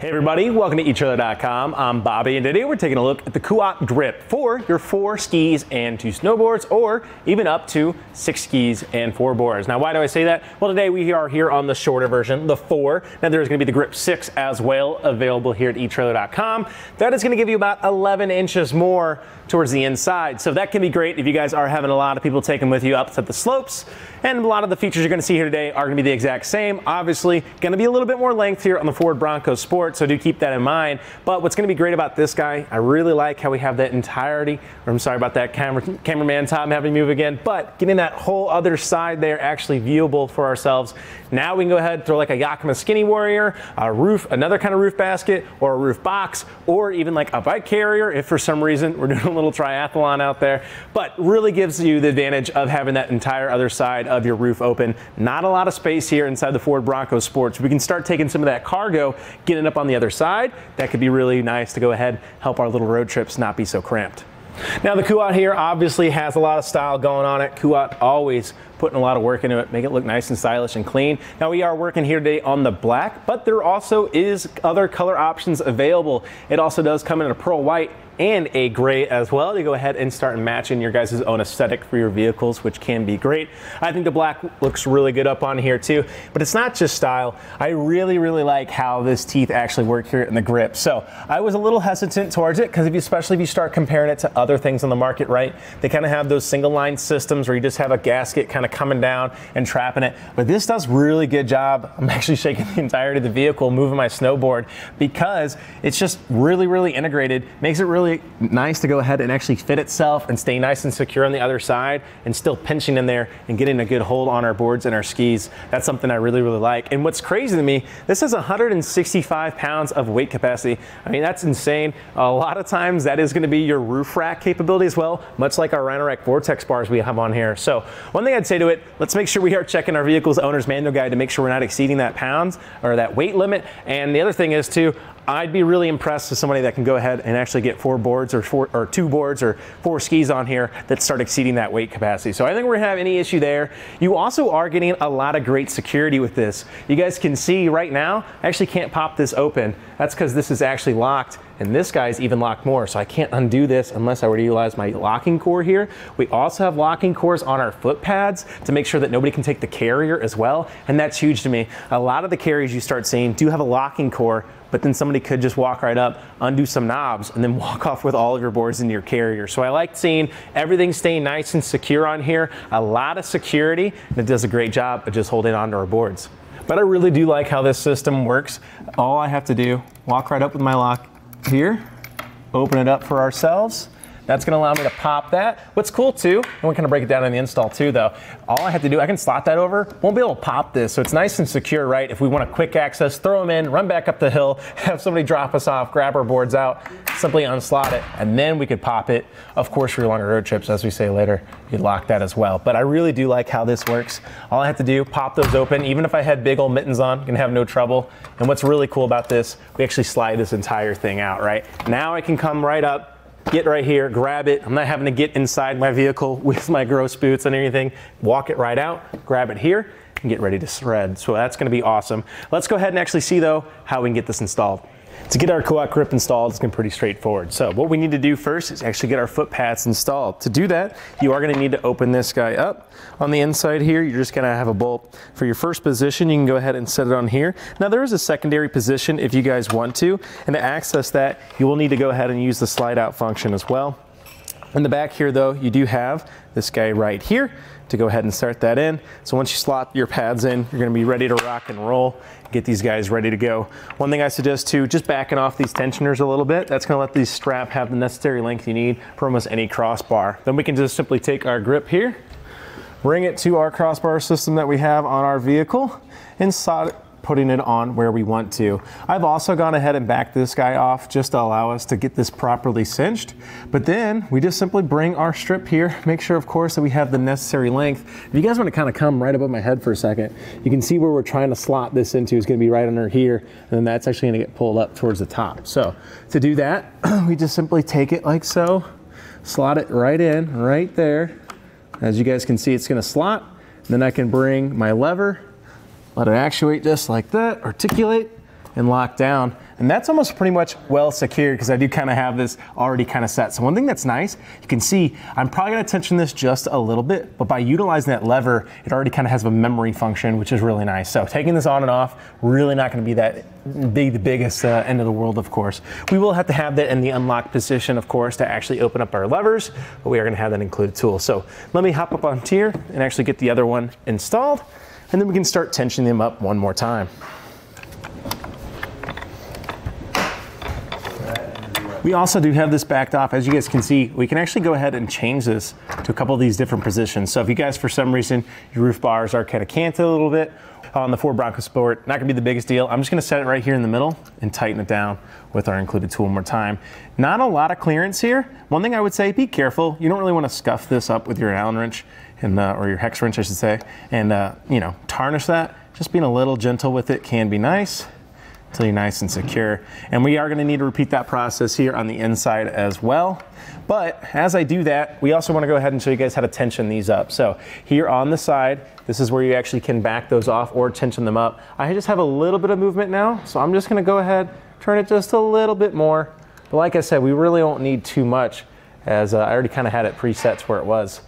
Hey everybody, welcome to etrailer.com. I'm Bobby, and today we're taking a look at the Kuat Grip for your 4 skis and 2 snowboards, or even up to 6 skis and 4 boards. Now, why do I say that? Well, today we are here on the shorter version, the 4. Now, there's going to be the Grip 6 as well, available here at etrailer.com. That is going to give you about 11 inches more towards the inside. So that can be great if you guys are having a lot of people taking with you up to the slopes. And a lot of the features you're going to see here today are going to be the exact same. Obviously, going to be a little bit more length here on the Ford Bronco Sport, so do keep that in mind. But what's going to be great about this guy, I really like how we have that entirety, or I'm sorry about that cameraman Tom having me move again, but getting that whole other side there actually viewable for ourselves. Now we can go ahead and throw like a Yakima Skinny Warrior, a roof, another kind of roof basket, or a roof box, or even like a bike carrier if for some reason we're doing a little triathlon out there. But really gives you the advantage of having that entire other side of your roof open. Not a lot of space here inside the Ford Bronco Sport, so we can start taking some of that cargo, getting up on the other side. That could be really nice to go ahead, help our little road trips not be so cramped. Now the Kuat here obviously has a lot of style going on it. Kuat always putting a lot of work into it, make it look nice and stylish and clean. Now we are working here today on the black, but there also is other color options available. It also does come in a pearl white and a gray as well to go ahead and start matching your guys' own aesthetic for your vehicles, which can be great. I think the black looks really good up on here too, but it's not just style. I really like how this teeth actually work here in the grip. So I was a little hesitant towards it because especially if you start comparing it to other things on the market, right? They kind of have those single line systems where you just have a gasket kind of coming down and trapping it, but this does really good job. I'm actually shaking the entirety of the vehicle, moving my snowboard, because it's just really integrated, makes it really nice to go ahead and actually fit itself and stay nice and secure on the other side and still pinching in there and getting a good hold on our boards and our skis. That's something I really like. And what's crazy to me, this has 165 pounds of weight capacity. I mean, that's insane. A lot of times that is going to be your roof rack capability as well, much like our Rhino-Rack Vortex bars we have on here. So one thing I'd say to it, let's make sure we are checking our vehicle's owner's manual guide to make sure we're not exceeding that pounds or that weight limit. And the other thing is too, I'd be really impressed with somebody that can go ahead and actually get 4 boards or 2 boards or 4 skis on here that start exceeding that weight capacity. So I think we're gonna have any issue there. You also are getting a lot of great security with this. You guys can see right now, I actually can't pop this open. That's because this is actually locked, and this guy's even locked more, so I can't undo this unless I were to utilize my locking core here. We also have locking cores on our foot pads to make sure that nobody can take the carrier as well, and that's huge to me. A lot of the carriers you start seeing do have a locking core, but then somebody could just walk right up, undo some knobs, and then walk off with all of your boards into your carrier. So I like seeing everything staying nice and secure on here, a lot of security, and it does a great job of just holding onto our boards. But I really do like how this system works. All I have to do, walk right up with my lock here, open it up for ourselves. That's gonna allow me to pop that. What's cool too, and we're gonna break it down in the install too though, all I have to do, I can slot that over, won't be able to pop this, so it's nice and secure, right? If we want a quick access, throw them in, run back up the hill, have somebody drop us off, grab our boards out, simply unslot it, and then we could pop it. Of course, for your longer road trips, as we say later, you lock that as well. But I really do like how this works. All I have to do, pop those open. Even if I had big old mittens on, I'm gonna have no trouble. And what's really cool about this, we actually slide this entire thing out, right? Now I can come right up, get right here, grab it. I'm not having to get inside my vehicle with my gross boots and everything. Walk it right out, grab it here, and get ready to shred. So that's gonna be awesome. Let's go ahead and actually see though how we can get this installed. To get our Kuat Grip installed, it's gonna be pretty straightforward. So what we need to do first is actually get our foot pads installed. To do that, you are gonna need to open this guy up. On the inside here, you're just gonna have a bolt. For your first position, you can go ahead and set it on here. Now there is a secondary position if you guys want to, and to access that, you will need to go ahead and use the slide out function as well. In the back here though, you do have this guy right here to go ahead and start that in. So once you slot your pads in, you're gonna be ready to rock and roll, get these guys ready to go. One thing I suggest too, just backing off these tensioners a little bit. That's gonna let these strap have the necessary length you need for almost any crossbar. Then we can just simply take our grip here, bring it to our crossbar system that we have on our vehicle, and putting it on where we want to. I've also gone ahead and backed this guy off just to allow us to get this properly cinched. But then we just simply bring our strip here, make sure of course that we have the necessary length. If you guys want to kind of come right above my head for a second, you can see where we're trying to slot this into is going to be right under here, and then that's actually going to get pulled up towards the top. So to do that, we just simply take it like so, slot it right in, right there. As you guys can see, it's going to slot. Then I can bring my lever, let it actuate just like that, articulate, and lock down. And that's almost pretty much well secured because I do kind of have this already kind of set. So one thing that's nice, you can see I'm probably going to tension this just a little bit, but by utilizing that lever, it already kind of has a memory function, which is really nice. So taking this on and off, really not going to be the biggest end of the world, of course. We will have to have that in the unlock position, of course, to actually open up our levers, but we are going to have that included tool. So let me hop up on here and actually get the other one installed, and then we can start tensioning them up one more time. We also do have this backed off. As you guys can see, we can actually go ahead and change this to a couple of these different positions. So if you guys, for some reason, your roof bars are kind of canted a little bit on the Ford Bronco Sport, not gonna be the biggest deal. I'm just gonna set it right here in the middle and tighten it down with our included tool one more time. Not a lot of clearance here. One thing I would say, be careful. You don't really wanna scuff this up with your Allen wrench, and, or your hex wrench, I should say, and you know, tarnish that. Just being a little gentle with it can be nice, until you're nice and secure. And we are gonna need to repeat that process here on the inside as well. But as I do that, we also wanna go ahead and show you guys how to tension these up. So here on the side, this is where you actually can back those off or tension them up. I just have a little bit of movement now, so I'm just gonna go ahead, turn it just a little bit more. But like I said, we really don't need too much, as I already kind of had it preset where it was.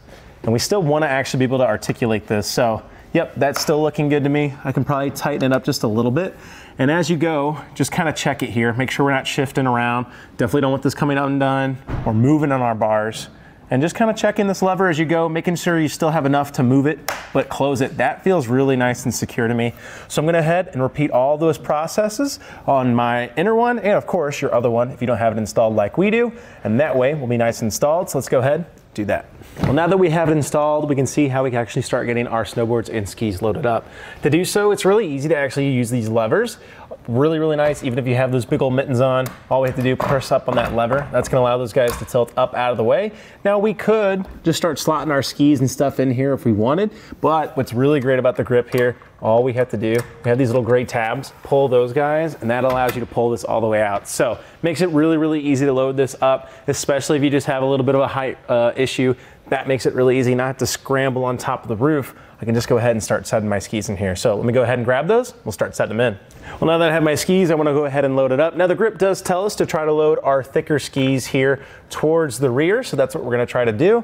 And we still wanna actually be able to articulate this. So yep, that's still looking good to me. I can probably tighten it up just a little bit. And as you go, just kind of check it here. Make sure we're not shifting around. Definitely don't want this coming undone or moving on our bars. And just kind of checking this lever as you go, making sure you still have enough to move it, but close it. That feels really nice and secure to me. So I'm gonna head and repeat all those processes on my inner one, and of course your other one if you don't have it installed like we do. And that way we'll be nice and installed. So let's go ahead, do that. Well, now that we have it installed, we can see how we can actually start getting our snowboards and skis loaded up. To do so, it's really easy to actually use these levers. Really, really nice. Even if you have those big old mittens on, all we have to do, press up on that lever. That's gonna allow those guys to tilt up out of the way. Now we could just start slotting our skis and stuff in here if we wanted, but what's really great about the grip here, all we have to do, we have these little gray tabs, pull those guys, and that allows you to pull this all the way out. So makes it really, really easy to load this up, especially if you just have a little bit of a height issue. That makes it really easy not to scramble on top of the roof. I can just go ahead and start setting my skis in here. So let me go ahead and grab those. We'll start setting them in. Well, now that I have my skis, I want to go ahead and load it up. Now the grip does tell us to try to load our thicker skis here towards the rear. So that's what we're going to try to do.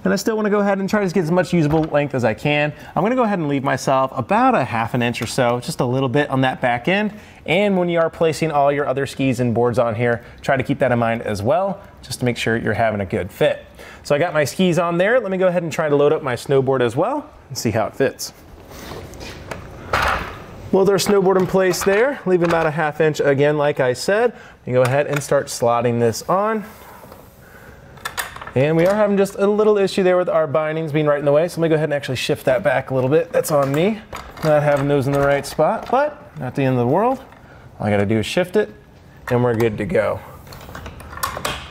And I still want to go ahead and try to get as much usable length as I can. I'm going to go ahead and leave myself about a ½ an inch or so, just a little bit on that back end. And when you are placing all your other skis and boards on here, try to keep that in mind as well, just to make sure you're having a good fit. So I got my skis on there. Let me go ahead and try to load up my snowboard as well and see how it fits. Load our snowboard in place there, leave about a ½ inch again, like I said. You go ahead and start slotting this on. And we are having just a little issue there with our bindings being right in the way. So let me go ahead and actually shift that back a little bit. That's on me, not having those in the right spot, but not the end of the world. All I gotta do is shift it and we're good to go.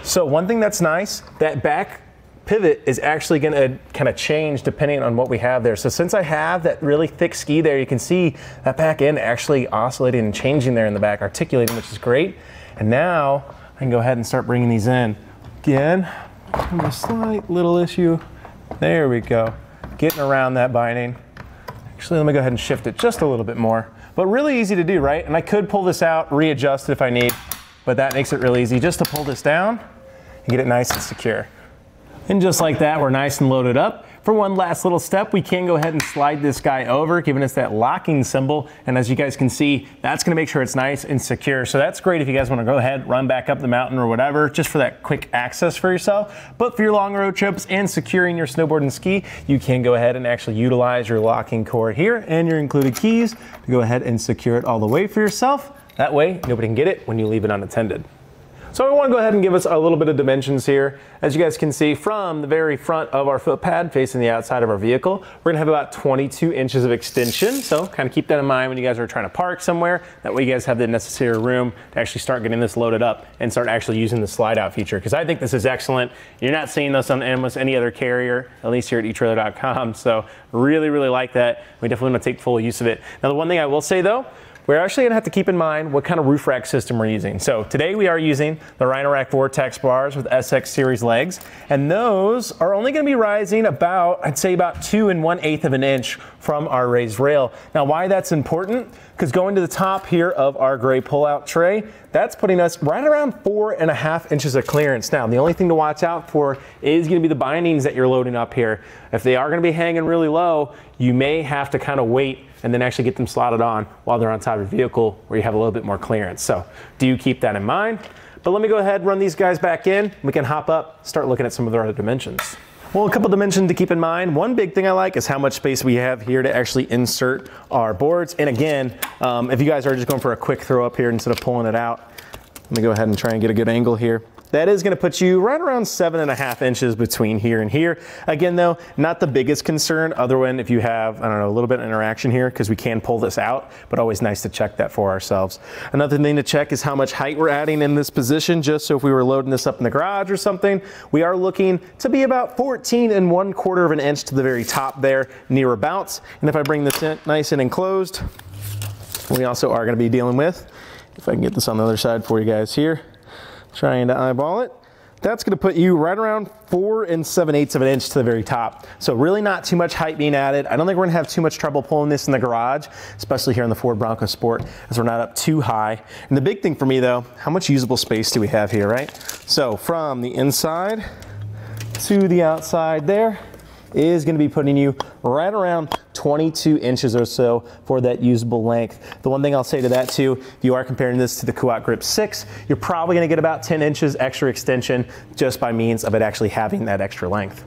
So one thing that's nice, that back pivot is actually gonna kind of change depending on what we have there. So since I have that really thick ski there, you can see that back end actually oscillating and changing there in the back, articulating, which is great. And now I can go ahead and start bringing these in. Again, a slight little issue. There we go. Getting around that binding. Actually, let me go ahead and shift it just a little bit more. But really easy to do, right? And I could pull this out, readjust it if I need, but that makes it really easy just to pull this down and get it nice and secure. And just like that, we're nice and loaded up. For one last little step, we can go ahead and slide this guy over, giving us that locking symbol. And as you guys can see, that's gonna make sure it's nice and secure. So that's great if you guys wanna go ahead, run back up the mountain or whatever, just for that quick access for yourself. But for your long road trips and securing your snowboard and ski, you can go ahead and actually utilize your locking cord here and your included keys to go ahead and secure it all the way for yourself. That way, nobody can get it when you leave it unattended. So I want to go ahead and give us a little bit of dimensions here. As you guys can see from the very front of our foot pad facing the outside of our vehicle, we're gonna have about 22 inches of extension. So kind of keep that in mind when you guys are trying to park somewhere. That way you guys have the necessary room to actually start getting this loaded up and start actually using the slide out feature. Because I think this is excellent. You're not seeing this on almost any other carrier, at least here at etrailer.com. So really, really like that. We definitely want to take full use of it. Now the one thing I will say though, we're actually gonna have to keep in mind what kind of roof rack system we're using. So today we are using the Rhino-Rack Vortex bars with SX series legs, and those are only gonna be rising about, I'd say about 2 1/8 of an inch from our raised rail. Now why that's important? Because going to the top here of our gray pull-out tray, that's putting us right around 4.5 inches of clearance. Now, the only thing to watch out for is gonna be the bindings that you're loading up here. If they are gonna be hanging really low, you may have to kind of wait and then actually get them slotted on while they're on top of your vehicle where you have a little bit more clearance. So do keep that in mind. But let me go ahead, run these guys back in. We can hop up, start looking at some of their other dimensions. Well, a couple dimensions to keep in mind. One big thing I like is how much space we have here to actually insert our boards. And again, if you guys are just going for a quick throw up here instead of pulling it out, let me go ahead and try and get a good angle here. That is going to put you right around 7.5 inches between here and here. Again though, not the biggest concern other than if you have, I don't know, a little bit of interaction here because we can pull this out, but always nice to check that for ourselves. Another thing to check is how much height we're adding in this position, just so if we were loading this up in the garage or something, we are looking to be about 14 1/4 of an inch to the very top there, near abouts. And if I bring this in nice and enclosed, we also are going to be dealing with, if I can get this on the other side for you guys here, trying to eyeball it, that's going to put you right around 4 7/8 of an inch to the very top. So really not too much height being added. I don't think we're going to have too much trouble pulling this in the garage, especially here in the Ford Bronco Sport, as we're not up too high. And the big thing for me though, how much usable space do we have here, right? So from the inside to the outside there is going to be putting you right around 22 inches or so for that usable length. The one thing I'll say to that too, if you are comparing this to the Kuat Grip 6, you're probably going to get about 10 inches extra extension just by means of it actually having that extra length.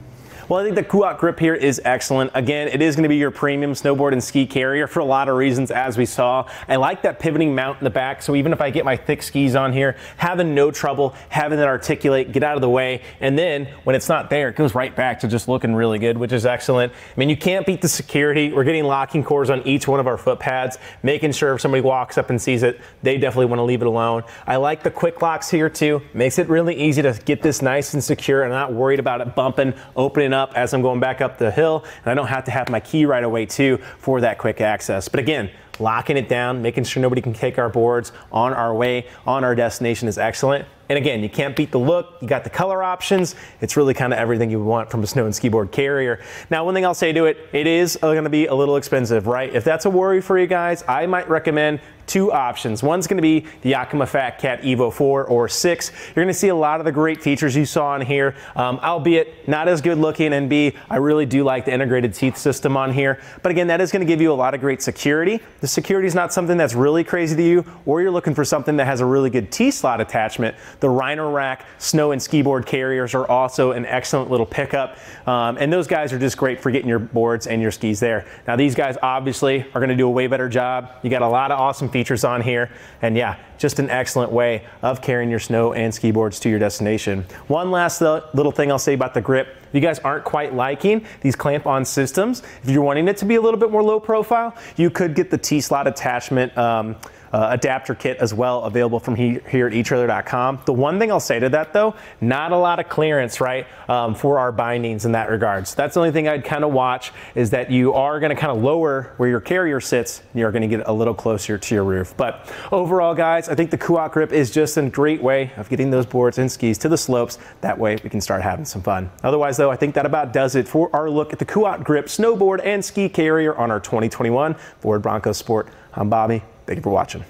Well, I think the Kuat Grip here is excellent. Again, it is going to be your premium snowboard and ski carrier for a lot of reasons, as we saw. I like that pivoting mount in the back, so even if I get my thick skis on here, having no trouble, having it articulate, get out of the way, and then when it's not there, it goes right back to just looking really good, which is excellent. I mean, you can't beat the security. We're getting locking cores on each one of our foot pads, making sure if somebody walks up and sees it, they definitely want to leave it alone. I like the quick locks here too. Makes it really easy to get this nice and secure and not worried about it bumping, opening up as I'm going back up the hill, and I don't have to have my key right away too for that quick access. But again, locking it down, making sure nobody can take our boards on our way, on our destination is excellent. And again, you can't beat the look. You got the color options. It's really kind of everything you want from a snow and ski board carrier. Now, one thing I'll say to it, it is going to be a little expensive, right? If that's a worry for you guys, I might recommend 2 options. One's going to be the Yakima Fat Cat Evo 4 or 6. You're going to see a lot of the great features you saw on here, albeit not as good looking, and B, I really do like the integrated teeth system on here. But again, that is going to give you a lot of great security. The security is not something that's really crazy to you, or you're looking for something that has a really good T-slot attachment. The Rhino-Rack snow and ski board carriers are also an excellent little pickup, and those guys are just great for getting your boards and your skis there. Now, these guys obviously are going to do a way better job. You got a lot of awesome features on here, and yeah, just an excellent way of carrying your snow and ski boards to your destination. One last little thing I'll say about the grip. If you guys aren't quite liking these clamp-on systems, if you're wanting it to be a little bit more low profile, you could get the T-slot attachment adapter kit as well, available from here at etrailer.com. The one thing I'll say to that though, not a lot of clearance, right, for our bindings in that regard. So that's the only thing I'd kind of watch, is that you are going to kind of lower where your carrier sits, and you're going to get a little closer to your roof. But overall, guys, I think the Kuat Grip is just a great way of getting those boards and skis to the slopes. That way we can start having some fun. Otherwise though, I think that about does it for our look at the Kuat Grip snowboard and ski carrier on our 2021 Ford Bronco Sport. I'm Bobby. Thank you for watching.